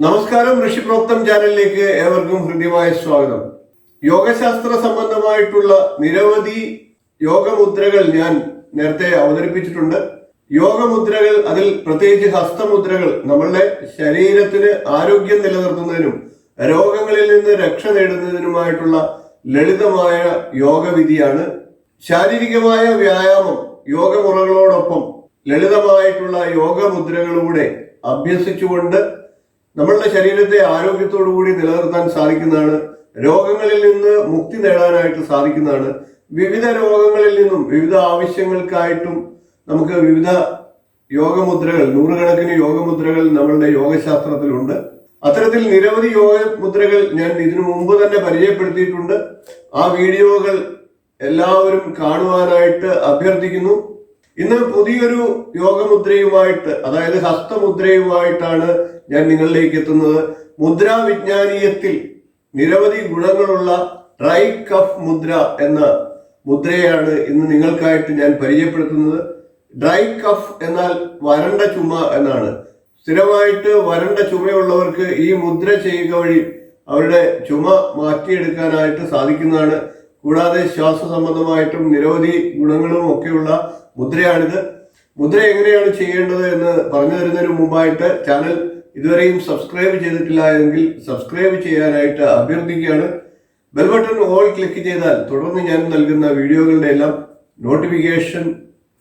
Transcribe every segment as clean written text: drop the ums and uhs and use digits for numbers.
നമസ്കാരം, ഋഷിപ്രോക്തം ചാനലിലേക്ക് ഏവർക്കും ഹൃദ്യമായ സ്വാഗതം. യോഗശാസ്ത്ര സംബന്ധമായിട്ടുള്ള നിരവധി യോഗമുദ്രകൾ ഞാൻ നേരത്തെ അവതരിപ്പിച്ചിട്ടുണ്ട്. യോഗമുദ്രകൾ, അതിൽ പ്രത്യേകിച്ച് ഹസ്തമുദ്രകൾ നമ്മളുടെ ശരീരത്തിന് ആരോഗ്യം നിലനിർത്തുന്നതിനും രോഗങ്ങളിൽ നിന്ന് രക്ഷ നേടുന്നതിനുമായിട്ടുള്ള ലളിതമായ യോഗവിധിയാണ്. ശാരീരികമായ വ്യായാമം യോഗമുറകളോടൊപ്പം ലളിതമായിട്ടുള്ള യോഗമുദ്രകളിലൂടെ അഭ്യസിച്ചുകൊണ്ട് നമ്മളുടെ ശരീരത്തെ ആരോഗ്യത്തോടുകൂടി നിലനിർത്താൻ സാധിക്കുന്നതാണ്. രോഗങ്ങളിൽ നിന്ന് മുക്തി നേടാനായിട്ട് സാധിക്കുന്നതാണ്. വിവിധ രോഗങ്ങളിൽ നിന്നും വിവിധ ആവശ്യങ്ങൾക്കായിട്ടും നമുക്ക് വിവിധ യോഗമുദ്രകൾ, നൂറുകണക്കിന് യോഗമുദ്രകൾ നമ്മളുടെ യോഗശാസ്ത്രത്തിലുണ്ട്. അത്തരത്തിൽ നിരവധി യോഗമുദ്രകൾ ഞാൻ ഇതിനു മുമ്പ് തന്നെ പരിചയപ്പെടുത്തിയിട്ടുണ്ട്. ആ വീഡിയോകൾ എല്ലാവരും കാണുവാനായിട്ട് അഭ്യർത്ഥിക്കുന്നു. ഇന്ന് പുതിയൊരു യോഗമുദ്രയുമായിട്ട്, അതായത് ഹസ്തമുദ്രയുമായിട്ടാണ് ഞാൻ നിങ്ങളിലേക്ക് എത്തുന്നത്. മുദ്രാവിജ്ഞാനീയത്തിൽ നിരവധി ഗുണങ്ങളുള്ള ഡ്രൈ കഫ് മുദ്ര എന്ന മുദ്രയാണ് ഇന്ന് നിങ്ങൾക്കായിട്ട് ഞാൻ പരിചയപ്പെടുത്തുന്നത്. ഡ്രൈ കഫ് എന്നാൽ വരണ്ട ചുമ എന്നാണ്. സ്ഥിരമായിട്ട് വരണ്ട ചുമയുള്ളവർക്ക് ഈ മുദ്ര ചെയ്യുക വഴി അവരുടെ ചുമ മാറ്റിയെടുക്കാനായിട്ട് സാധിക്കുന്നതാണ്. കൂടാതെ ശ്വാസ സംബന്ധമായിട്ടും നിരവധി ഗുണങ്ങളും ഒക്കെയുള്ള മുദ്രയാണിത്. മുദ്ര എങ്ങനെയാണ് ചെയ്യേണ്ടത് എന്ന് പറഞ്ഞു തരുന്നതിന് മുമ്പായിട്ട് ചാനൽ ഇതുവരെയും സബ്സ്ക്രൈബ് ചെയ്തിട്ടില്ല എങ്കിൽ സബ്സ്ക്രൈബ് ചെയ്യാനായിട്ട് അഭ്യർത്ഥിക്കുകയാണ്. ബെൽ ബട്ടൺ ഓൾ ക്ലിക്ക് ചെയ്താൽ തുടർന്ന് ഞാൻ നൽകുന്ന വീഡിയോകളുടെ എല്ലാം നോട്ടിഫിക്കേഷൻ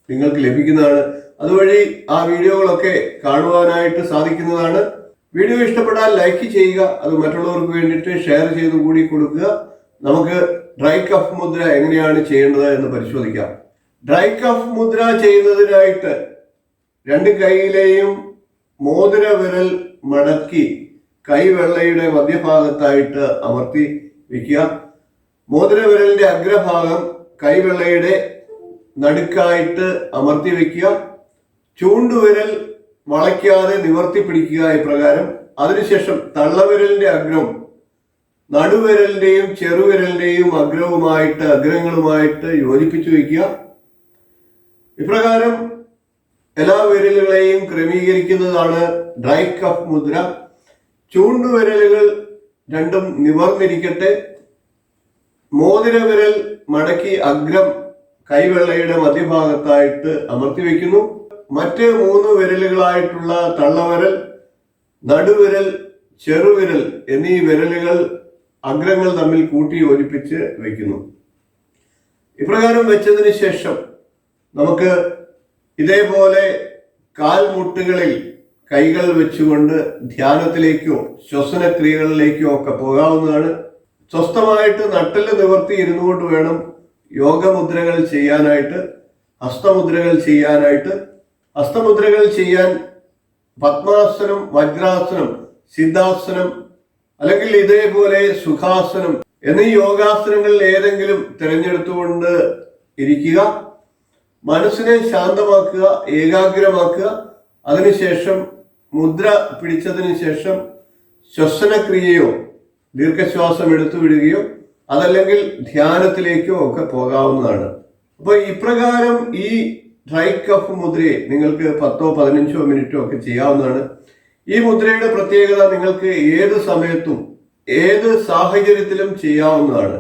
നിങ്ങൾക്ക് ലഭിക്കുന്നതാണ്. അതുവഴി ആ വീഡിയോകളൊക്കെ കാണുവാനായിട്ട് സാധിക്കുന്നതാണ്. വീഡിയോ ഇഷ്ടപ്പെട്ടാൽ ലൈക്ക് ചെയ്യുക, അത് മറ്റുള്ളവർക്ക് വേണ്ടിയിട്ട് ഷെയർ ചെയ്ത് കൂടി കൊടുക്കുക. നമുക്ക് ഡ്രൈ കഫ് മുദ്ര എങ്ങനെയാണ് ചെയ്യേണ്ടത് എന്ന് പരിശോധിക്കാം. ഡ്രൈ കഫ് മുദ്ര ചെയ്യുന്നതിനായിട്ട് രണ്ട് കൈയിലെയും മോതിര വിരൽ മടക്കി കൈവെള്ളയുടെ മധ്യഭാഗത്തായിട്ട് അമർത്തി വയ്ക്കുക. മോതിര വിരലിന്റെ അഗ്രഭാഗം കൈവെള്ളയുടെ നടുക്കായിട്ട് അമർത്തി വയ്ക്കുക. ചൂണ്ടുവിരൽ വളയ്ക്കാതെ നിവർത്തി പിടിക്കുക ഇപ്രകാരം. അതിനുശേഷം തള്ളവിരലിന്റെ അഗ്രം നടുവിരലിന്റെയും ചെറുവിരലിന്റെയും അഗ്രങ്ങളുമായിട്ട് യോജിപ്പിച്ചു വയ്ക്കുക. ഇപ്രകാരം എല്ലാ വിരലുകളെയും ക്രമീകരിക്കുന്നതാണ് ഡ്രൈ കഫ് മുദ്ര. ചൂണ്ടുവിരലുകൾ രണ്ടും നിവർന്നിരിക്കട്ടെ. മോതിര വിരൽ മടക്കി അഗ്രം കൈവെള്ളയുടെ മധ്യഭാഗത്തായിട്ട് അമർത്തി വയ്ക്കുന്നു. മറ്റ് മൂന്ന് വിരലുകളായിട്ടുള്ള തള്ളവിരൽ, നടുവിരൽ, ചെറുവിരൽ എന്നീ വിരലുകൾ അഗ്രങ്ങൾ തമ്മിൽ കൂട്ടി യോജിപ്പിച്ച് വയ്ക്കുന്നു. ഇപ്രകാരം വെച്ചതിന് ശേഷം നമുക്ക് ഇതേപോലെ കാൽമുട്ടുകളിൽ കൈകൾ വെച്ചുകൊണ്ട് ധ്യാനത്തിലേക്കോ ശ്വസനക്രിയകളിലേക്കോ ഒക്കെ പോകാവുന്നതാണ്. സ്വസ്ഥമായിട്ട് നട്ടെല്ല് നിവർത്തി ഇരുന്നു കൊണ്ട് വേണം യോഗമുദ്രകൾ ചെയ്യാനായിട്ട്, ഹസ്തമുദ്രകൾ ചെയ്യാനായിട്ട്. ഹസ്തമുദ്രകൾ ചെയ്യാൻ പത്മാസനം, വജ്രാസനം, സിദ്ധാസനം അല്ലെങ്കിൽ ഇതേപോലെ സുഖാസനം എന്നീ യോഗാസനങ്ങളിൽ ഏതെങ്കിലും തിരഞ്ഞെടുത്തുകൊണ്ട് ഇരിക്കുക. മനസ്സിനെ ശാന്തമാക്കുക, ഏകാഗ്രമാക്കുക. അതിനുശേഷം മുദ്ര പിടിച്ചതിന് ശേഷം ശ്വസനക്രിയയോ ദീർഘശ്വാസം എടുത്തു വിടുകയോ അതല്ലെങ്കിൽ ധ്യാനത്തിലേക്കോ ഒക്കെ പോകാവുന്നതാണ്. അപ്പൊ ഇപ്രകാരം ഈ ഡ്രൈ കഫ് മുദ്രയെ നിങ്ങൾക്ക് 10-15 മിനിറ്റോ ഒക്കെ ചെയ്യാവുന്നതാണ്. ഈ മുദ്രയുടെ പ്രത്യേകത നിങ്ങൾക്ക് ഏത് സമയത്തും ഏത് സാഹചര്യത്തിലും ചെയ്യാവുന്നതാണ്.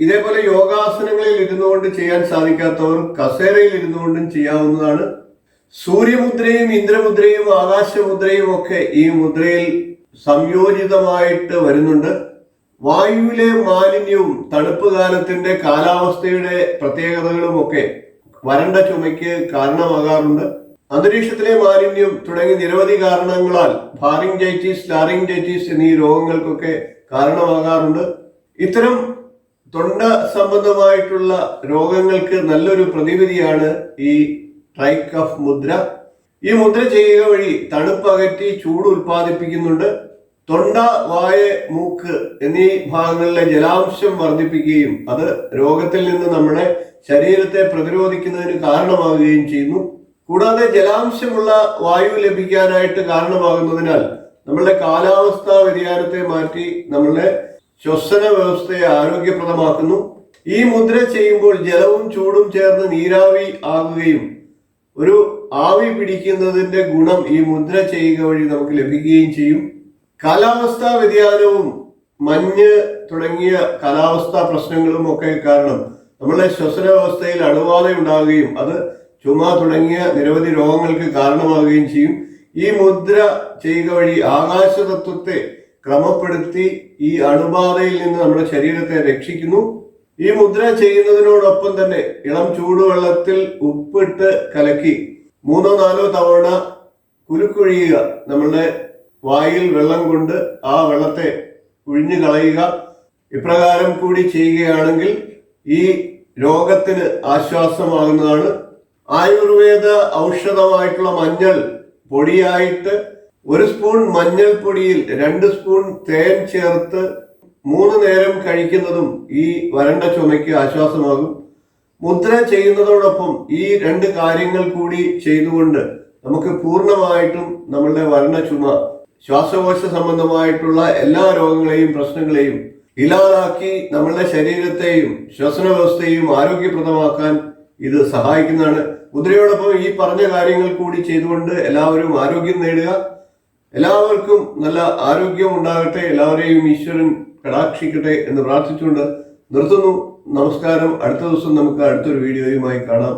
ഇതേപോലെ യോഗാസനങ്ങളിൽ ഇരുന്നുകൊണ്ട് ചെയ്യാൻ സാധിക്കാത്തവർ കസേരയിൽ ഇരുന്നുകൊണ്ടും ചെയ്യാവുന്നതാണ്. സൂര്യമുദ്രയും ഇന്ദ്രമുദ്രയും ആകാശമുദ്രയും ഒക്കെ ഈ മുദ്രയിൽ സംയോജിതമായിട്ട് വരുന്നുണ്ട്. വായുവിലെ മാലിന്യവും തണുപ്പ് കാലത്തിന്റെ കാലാവസ്ഥയുടെ പ്രത്യേകതകളും ഒക്കെ വരണ്ട ചുമയ്ക്ക് കാരണമാകാറുണ്ട്. അന്തരീക്ഷത്തിലെ മാലിന്യം തുടങ്ങി നിരവധി കാരണങ്ങളാൽ ഫാറിൻജൈറ്റിസ്, ലാറിൻജൈറ്റിസ് എന്നീ രോഗങ്ങൾക്കൊക്കെ കാരണമാകാറുണ്ട്. ഇത്തരം തൊണ്ട സംബന്ധമായിട്ടുള്ള രോഗങ്ങൾക്ക് നല്ലൊരു പ്രതിവിധിയാണ് ഈ ഡ്രൈ കഫ് മുദ്ര. ഈ മുദ്ര ചെയ്യുക വഴി തണുപ്പ് അകറ്റി ചൂട് ഉൽപ്പാദിപ്പിക്കുന്നുണ്ട്. തൊണ്ട, വായ, മൂക്ക് എന്നീ ഭാഗങ്ങളിലെ ജലാംശം വർദ്ധിപ്പിക്കുകയും അത് രോഗത്തിൽ നിന്ന് നമ്മുടെ ശരീരത്തെ പ്രതിരോധിക്കുന്നതിന് കാരണമാവുകയും ചെയ്യുന്നു. കൂടാതെ ജലാംശമുള്ള വായു ലഭിക്കാനായിട്ട് കാരണമാകുന്നതിനാൽ നമ്മളുടെ കാലാവസ്ഥാ വ്യതിയാനത്തെ മാറ്റി നമ്മളുടെ ശ്വസന വ്യവസ്ഥയെ ആരോഗ്യപ്രദമാക്കുന്നു. ഈ മുദ്ര ചെയ്യുമ്പോൾ ജലവും ചൂടും ചേർന്ന് നീരാവി ആകുകയും ഒരു ആവി പിടിക്കുന്നതിന്റെ ഗുണം ഈ മുദ്ര ചെയ്യുക വഴി നമുക്ക് ലഭിക്കുകയും ചെയ്യും. കാലാവസ്ഥാ വ്യതിയാനവും മഞ്ഞ് തുടങ്ങിയ കാലാവസ്ഥാ പ്രശ്നങ്ങളും ഒക്കെ കാരണം നമ്മളുടെ ശ്വസന വ്യവസ്ഥയിൽ അണുബാധ ഉണ്ടാവുകയും അത് ചുമ തുടങ്ങിയ നിരവധി രോഗങ്ങൾക്ക് കാരണമാവുകയും ചെയ്യും. ഈ മുദ്ര ചെയ്യുക വഴി ആകാശതത്വത്തെ ക്രമപ്പെടുത്തി ഈ അണുബാധയിൽ നിന്ന് നമ്മുടെ ശരീരത്തെ രക്ഷിക്കുന്നു. ഈ മുദ്ര ചെയ്യുന്നതിനോടൊപ്പം തന്നെ ഇളം ചൂടുവെള്ളത്തിൽ ഉപ്പിട്ട് കലക്കി 3-4 തവണ കുലുക്കുഴിയുക. നമ്മളുടെ വായിൽ വെള്ളം കൊണ്ട് ആ വെള്ളത്തെ ഒഴിഞ്ഞു കളയുക. ഇപ്രകാരം കൂടി ചെയ്യുകയാണെങ്കിൽ ഈ രോഗത്തിന് ആശ്വാസമാകുന്നതാണ്. ആയുർവേദ ഔഷധമായിട്ടുള്ള മഞ്ഞൾ പൊടിയായിട്ട് 1 സ്പൂൺ മഞ്ഞൾ പൊടിയിൽ 2 സ്പൂൺ തേൻ ചേർത്ത് 3 നേരം കഴിക്കുന്നതും ഈ വരണ്ട ചുമയ്ക്ക് ആശ്വാസമാകും. മുദ്ര ചെയ്യുന്നതോടൊപ്പം ഈ 2 കാര്യങ്ങൾ കൂടി ചെയ്തുകൊണ്ട് നമുക്ക് പൂർണ്ണമായിട്ടും നമ്മളുടെ വരണ്ട ചുമ, ശ്വാസകോശ സംബന്ധമായിട്ടുള്ള എല്ലാ രോഗങ്ങളെയും പ്രശ്നങ്ങളെയും ഇല്ലാതാക്കി നമ്മളുടെ ശരീരത്തെയും ശ്വസന വ്യവസ്ഥയെയും ആരോഗ്യപ്രദമാക്കാൻ ഇത് സഹായിക്കുന്നതാണ്. മുദ്രയോടൊപ്പം ഈ പറഞ്ഞ കാര്യങ്ങൾ കൂടി ചെയ്തുകൊണ്ട് എല്ലാവരും ആരോഗ്യം നേടുക. എല്ലാവർക്കും നല്ല ആരോഗ്യം ഉണ്ടാകട്ടെ. എല്ലാവരെയും ഈശ്വരൻ കടാക്ഷിക്കട്ടെ എന്ന് പ്രാർത്ഥിച്ചുകൊണ്ട് നിർത്തുന്നു. നമസ്കാരം. അടുത്ത ദിവസം നമുക്ക് അടുത്തൊരു വീഡിയോയുമായി കാണാം.